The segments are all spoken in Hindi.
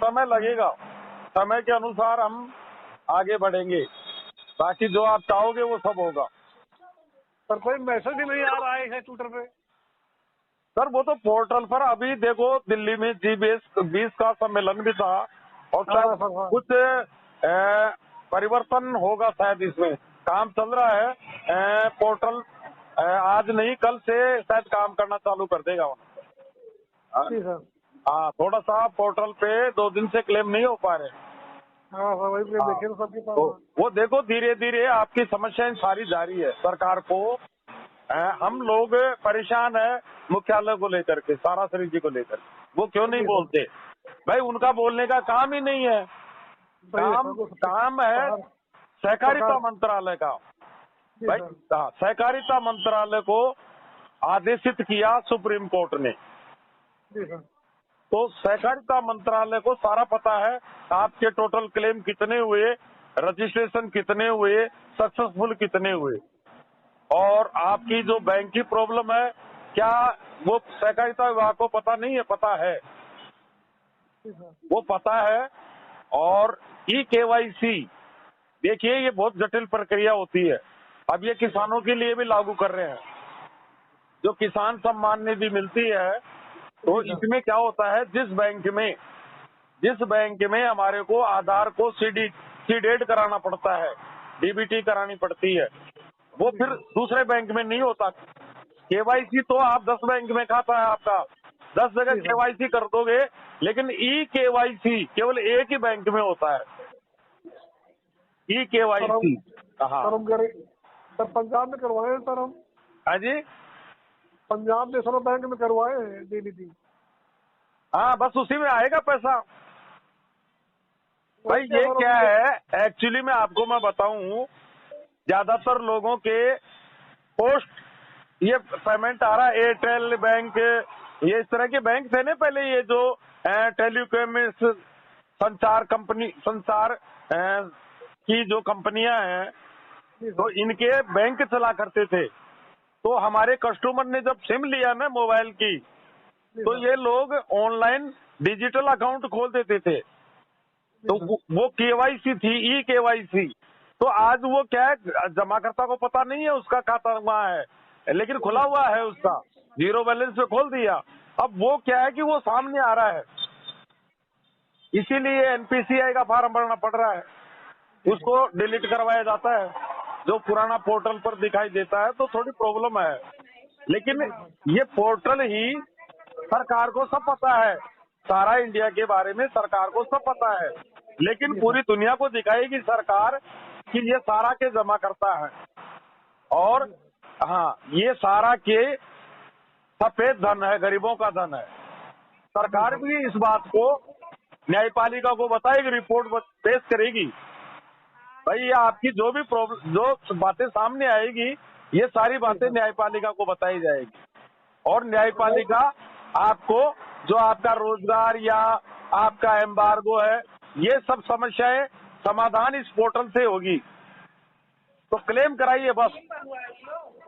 समय लगेगा, समय के अनुसार हम आगे बढ़ेंगे। बाकी जो आप चाहोगे वो सब होगा। सर कोई मैसेज ही नहीं आ रहा है ट्विटर पे। सर वो तो पोर्टल पर अभी देखो, दिल्ली में G20 का सम्मेलन भी था और हाँ शायद सर हाँ। कुछ परिवर्तन होगा शायद, इसमें काम चल रहा है। पोर्टल आज नहीं कल से शायद काम करना चालू कर देगा वहाँ। जी सर। हाँ, थोड़ा सा पोर्टल पे 2 दिन से क्लेम नहीं हो पा रहे। हाँ सर वही हाँ, देखिए सबके पास। तो वो देखो धीरे धीरे आपकी समस्याएं सारी जारी है। सरकार को हम लोग परेशान है मुख्यालय को लेकर के, साराश्री जी को लेकर। वो क्यों नहीं बोलते भाई? उनका बोलने का काम ही नहीं है। काम है सहकारिता मंत्रालय का। भाई सहकारिता मंत्रालय को आदेशित किया सुप्रीम कोर्ट ने, तो सहकारिता मंत्रालय को सारा पता है आपके टोटल क्लेम कितने हुए, रजिस्ट्रेशन कितने हुए, सक्सेसफुल कितने हुए, और आपकी जो बैंक की प्रॉब्लम है क्या वो सहकारिता विभाग को पता नहीं है? पता है, वो पता है। और E-KYC देखिए ये बहुत जटिल प्रक्रिया होती है। अब ये किसानों के लिए भी लागू कर रहे हैं। जो किसान सम्मान निधि मिलती है तो इसमें क्या होता है, जिस बैंक में हमारे को आधार को सीडेड कराना पड़ता है, DBT करानी पड़ती है, वो फिर दूसरे बैंक में नहीं होता। KYC तो आप 10 बैंक में खाता है आपका, 10 जगह KYC कर दोगे, लेकिन E-KYC केवल एक ही बैंक में होता है। E-KYC हाँ सर पंजाब में करवाए हैं सर हम। हाँ जी, पंजाब नेशनल बैंक में करवाए हैं DBT। हाँ बस उसी में आएगा पैसा। भाई ये क्या है एक्चुअली में आपको मैं बताऊं, ज्यादातर लोगों के पोस्ट ये पेमेंट आ रहा है। एयरटेल बैंक, ये इस तरह के बैंक थे ना पहले, ये जो टेलीकॉम संचार की जो कंपनियां हैं, तो इनके बैंक चला करते थे। तो हमारे कस्टमर ने जब सिम लिया ना मोबाइल की, तो ये लोग ऑनलाइन डिजिटल अकाउंट खोल देते थे। तो वो KYC थी, E-KYC। तो आज वो क्या है, जमाकर्ता को पता नहीं है उसका खाता वहाँ है, लेकिन खुला हुआ है उसका, 0 बैलेंस पे खोल दिया। अब वो क्या है कि वो सामने आ रहा है, इसीलिए NPCI का फॉर्म भरना पड़ रहा है, उसको डिलीट करवाया जाता है जो पुराना पोर्टल पर दिखाई देता है। तो थोड़ी प्रॉब्लम है, लेकिन ये पोर्टल ही सरकार को सब पता है, सारा इंडिया के बारे में सरकार को सब पता है, लेकिन पूरी दुनिया को दिखाएगी सरकार कि ये सारा के जमा करता है। और हाँ, ये सारा के सफेद धन है, गरीबों का धन है। सरकार भी इस बात को न्यायपालिका को बताएगी, रिपोर्ट पेश करेगी। भाई ये आपकी जो भी प्रॉब्लम, जो बातें सामने आएगी, ये सारी बातें न्यायपालिका को बताई जाएगी, और न्यायपालिका आपको जो आपका रोजगार या आपका एम्बार्गो है, ये सब समस्याएं समाधान इस पोर्टल से होगी। तो क्लेम कराइए बस,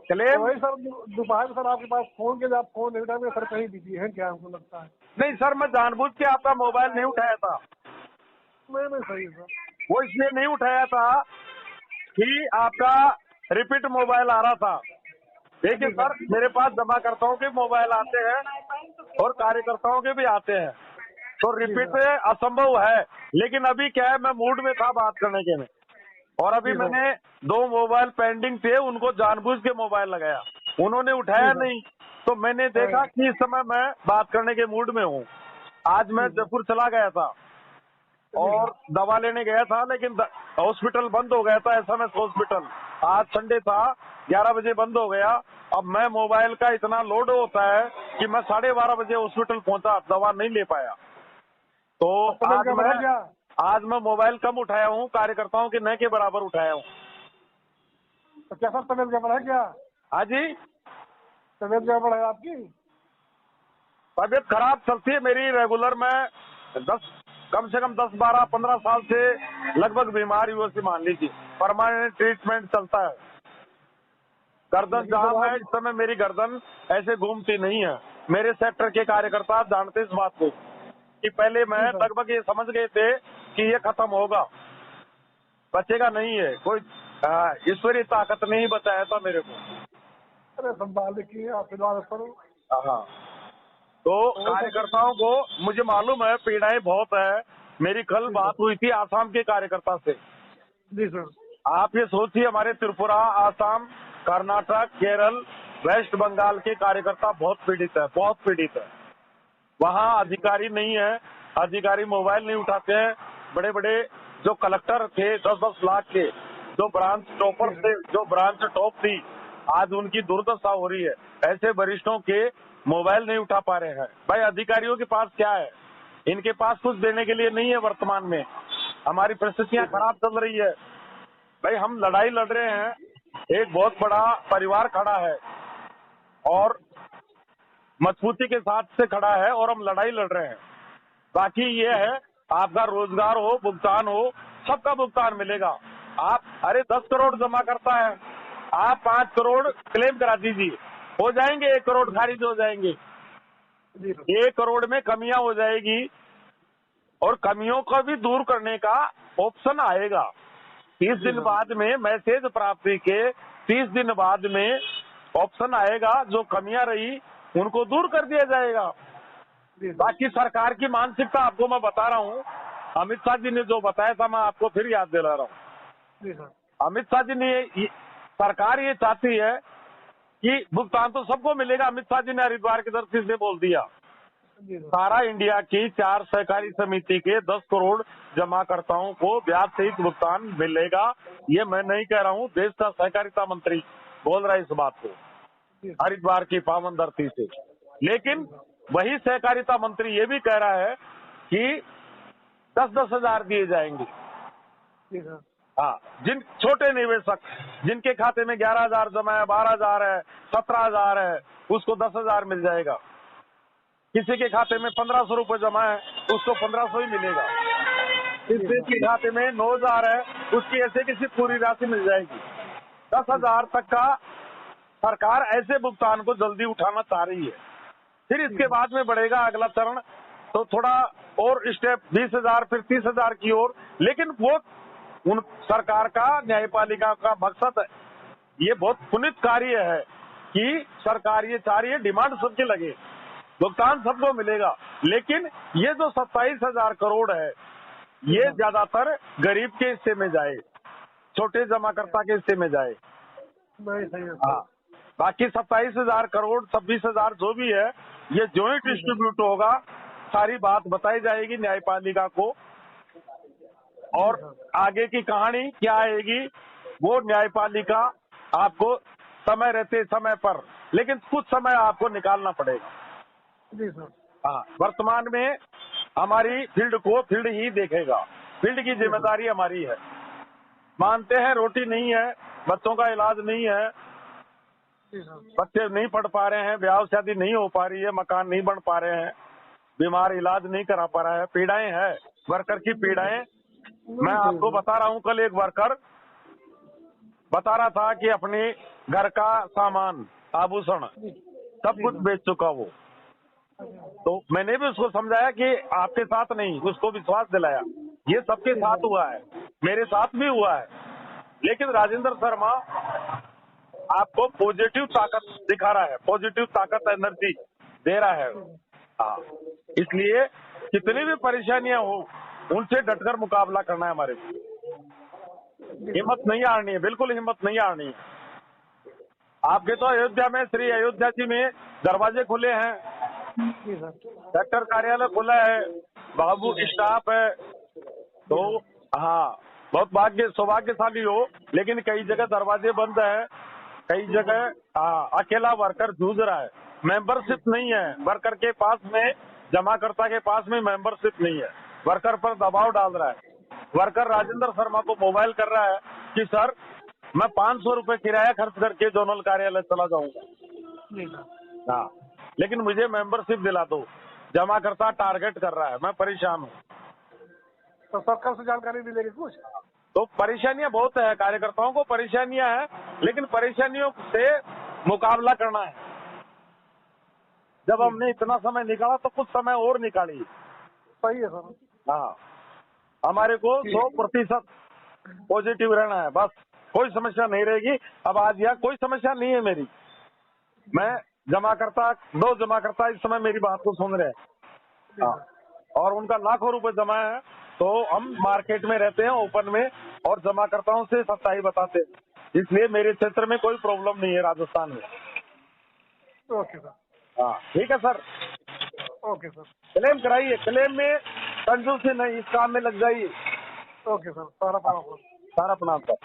क्लेम। वही सर दोपहर में सर आपके पास फोन के लिए, आप फोन नहीं उठाए सर, कहीं बिजी है क्या? हमको लगता है नहीं सर, मैं जानबूझ के आपका मोबाइल नहीं उठाया था। नहीं सही सर, वो इसलिए नहीं उठाया था कि आपका रिपीट मोबाइल आ रहा था। देखिए सर, मेरे पास जमाकर्ताओं के मोबाइल आते हैं और कार्यकर्ताओं के भी आते हैं, तो रिपीट असंभव है। लेकिन अभी क्या है, मैं मूड में था बात करने के में, और अभी मैंने 2 मोबाइल पेंडिंग थे, उनको जानबूझ के मोबाइल लगाया, उन्होंने उठाया नहीं, तो मैंने देखा कि इस समय मैं बात करने के मूड में हूँ। आज मैं जयपुर चला गया था और दवा लेने गया था, लेकिन हॉस्पिटल बंद हो गया था, SMS हॉस्पिटल। आज संडे था, 11 बजे बंद हो गया। अब मैं मोबाइल का इतना लोड होता है कि मैं 12:30 बजे हॉस्पिटल पहुंचा, दवा नहीं ले पाया। तो आज मैं मोबाइल कम उठाया हूँ, कार्यकर्ताओं के न के बराबर उठाया हूँ। तो क्या सर तबियत गड़बड़ है क्या? हाँ जी, तबियत गड़बड़ है आपकी? तबियत खराब चलती है मेरी रेगुलर। मैं कम से कम 10, 12, 15 साल से लगभग बीमार हुआ से मान लीजिए, परमानेंट ट्रीटमेंट चलता है। गर्दन जाम है इस समय, मेरी गर्दन ऐसे घूमती नहीं है। मेरे सेक्टर के कार्यकर्ता जानते इस बात को कि पहले मैं लगभग ये समझ गए थे कि ये खत्म होगा, बचेगा नहीं है कोई। ईश्वरीय ताकत ने ही बचाया था मेरे को। अरे संभाल की आशीर्वाद करो। हाँ, तो कार्यकर्ताओं को मुझे मालूम है पीड़ाएं बहुत है। मेरी कल बात हुई थी आसाम के कार्यकर्ता से। जी सर। आप ये सोचिए, हमारे त्रिपुरा, आसाम, कर्नाटक, केरल, वेस्ट बंगाल के कार्यकर्ता बहुत पीड़ित है, बहुत पीड़ित है। वहाँ अधिकारी नहीं है, अधिकारी मोबाइल नहीं उठाते हैं। बड़े बड़े जो कलेक्टर थे 10-10 लाख के, जो ब्रांच टॉपर थे, जो ब्रांच टॉप थी, आज उनकी दुर्दशा हो रही है। ऐसे वरिष्ठों के मोबाइल नहीं उठा पा रहे हैं। भाई अधिकारियों के पास क्या है? इनके पास कुछ देने के लिए नहीं है। वर्तमान में हमारी परिस्थितियां खराब चल रही है। भाई हम लड़ाई लड़ रहे हैं, एक बहुत बड़ा परिवार खड़ा है और मजबूती के साथ से खड़ा है और हम लड़ाई लड़ रहे हैं। बाकी ये है, आपका रोजगार हो, भुगतान हो, सबका भुगतान मिलेगा। आप अरे 10 करोड़ जमा करता है, आप 5 करोड़ क्लेम करा दीजिए, हो जाएंगे 1 करोड़ खारिज हो जाएंगे। 1 करोड़ में कमियां हो जाएगी और कमियों को भी दूर करने का ऑप्शन आएगा। 30 दिन बाद में मैसेज प्राप्ति के 30 दिन बाद में ऑप्शन आएगा, जो कमियां रही उनको दूर कर दिया जाएगा। बाकी सरकार की मानसिकता आपको मैं बता रहा हूँ। अमित शाह जी ने जो बताया था मैं आपको फिर याद दिला रहा हूँ। अमित शाह जी ने, सरकार ये चाहती है कि भुगतान तो सबको मिलेगा। अमित शाह जी ने हरिद्वार की धरती से बोल दिया, सारा इंडिया की 4 सहकारी समिति के 10 करोड़ जमाकर्ताओं को ब्याज सहित भुगतान मिलेगा। ये मैं नहीं कह रहा हूँ, देश का सहकारिता मंत्री बोल रहा है इस बात को हरिद्वार की पावन धरती से। लेकिन वही सहकारिता मंत्री ये भी कह रहा है कि 10-10 हजार दिए जाएंगे। हाँ, जिन छोटे निवेशक जिनके खाते में 11,000 जमा है, 12,000 है, 17,000 है, उसको 10,000 मिल जाएगा। किसी के खाते में 1,500 रुपए जमा है, उसको 1,500 ही मिलेगा। किसी के खाते में 9,000 है, उसकी ऐसे किसी पूरी राशि मिल जाएगी। 10,000 तक का सरकार ऐसे भुगतान को जल्दी उठाना चाह रही है। फिर इसके बाद में बढ़ेगा अगला चरण, तो थोड़ा और स्टेप 20,000 फिर 30,000 की ओर। लेकिन वो उन सरकार का, न्यायपालिका का मकसद है, ये बहुत पुनित कार्य है कि सरकार ये चाह रही है डिमांड सबके लगे, भुगतान सबको मिलेगा। लेकिन ये जो 27,000 करोड़ है, ये ज्यादातर गरीब के हिस्से में जाए, छोटे जमाकर्ता के हिस्से में जाए। हाँ, बाकी 27,000 करोड़, 26,000 जो भी है, ये जॉइंट डिस्ट्रीब्यूट होगा। सारी बात बताई जाएगी न्यायपालिका को, और आगे की कहानी क्या आएगी वो न्यायपालिका आपको समय रहते समय पर, लेकिन कुछ समय आपको निकालना पड़ेगा। जी सर। हाँ, वर्तमान में हमारी फील्ड को फील्ड ही देखेगा, फील्ड की जिम्मेदारी हमारी है। मानते हैं रोटी नहीं है, बच्चों का इलाज नहीं है, बच्चे नहीं पढ़ पा रहे हैं, ब्याह शादी नहीं हो पा रही है, मकान नहीं बन पा रहे हैं, बीमार इलाज नहीं करा पा रहा है, पीड़ाएं हैं, वर्कर की पीड़ाएं। मैं आपको बता रहा हूँ, कल एक वर्कर बता रहा था कि अपने घर का सामान, आभूषण सब कुछ बेच चुका वो। तो मैंने भी उसको समझाया कि आपके साथ नहीं, उसको विश्वास दिलाया ये सबके साथ हुआ है, मेरे साथ भी हुआ है। लेकिन राजेंद्र शर्मा आपको पॉजिटिव ताकत दिखा रहा है, पॉजिटिव ताकत, एनर्जी दे रहा है। हाँ, इसलिए कितनी भी परेशानियां हो, उनसे डटकर मुकाबला करना है हमारे को। हिम्मत नहीं हारनी है, बिल्कुल हिम्मत नहीं हारनी है। आपके तो अयोध्या में, श्री अयोध्या जी में दरवाजे खुले हैं, सेक्टर कार्यालय खुला है, बाबू स्टाफ है। तो हाँ, बहुत सौभाग्यशाली हो। लेकिन कई जगह दरवाजे बंद है, कई जगह अकेला वर्कर जूझ रहा है, मेंबरशिप नहीं है वर्कर के पास में, जमाकर्ता के पास में मेंबरशिप नहीं है, वर्कर पर दबाव डाल रहा है। वर्कर राजेंद्र शर्मा को मोबाइल कर रहा है कि सर मैं 500 रुपए किराया खर्च करके जोनल कार्यालय चला जाऊंगा। हाँ, लेकिन मुझे मेंबरशिप दिला दो। जमाकर्ता टारगेट कर रहा है, मैं परेशान हूँ। तो सरकार से जानकारी मिलेगी कुछ? तो परेशानियां बहुत है, कार्यकर्ताओं को परेशानियां हैं, लेकिन परेशानियों से मुकाबला करना है। जब हमने इतना समय निकाला तो कुछ समय और निकालिए। सही है सर। हाँ, हमारे को 100% पॉजिटिव रहना है, बस कोई समस्या नहीं रहेगी। अब आज यहाँ कोई समस्या नहीं है मेरी। मैं जमाकर्ता, 2 जमाकर्ता इस समय मेरी बात को सुन रहे हैं। हाँ, और उनका लाखों रुपए जमा है, तो हम मार्केट में रहते हैं ओपन में, और जमाकर्ताओं से सच्चाई बताते हैं, इसलिए मेरे क्षेत्र में कोई प्रॉब्लम नहीं है राजस्थान में। Okay sir. हाँ ठीक है सर, ओके सर। क्लेम कराइए, क्लेम में कंजूसी नहीं, इस काम में लग जाइए। ओके सर, सारा प्रणाम सर। सारा प्रणाम सर।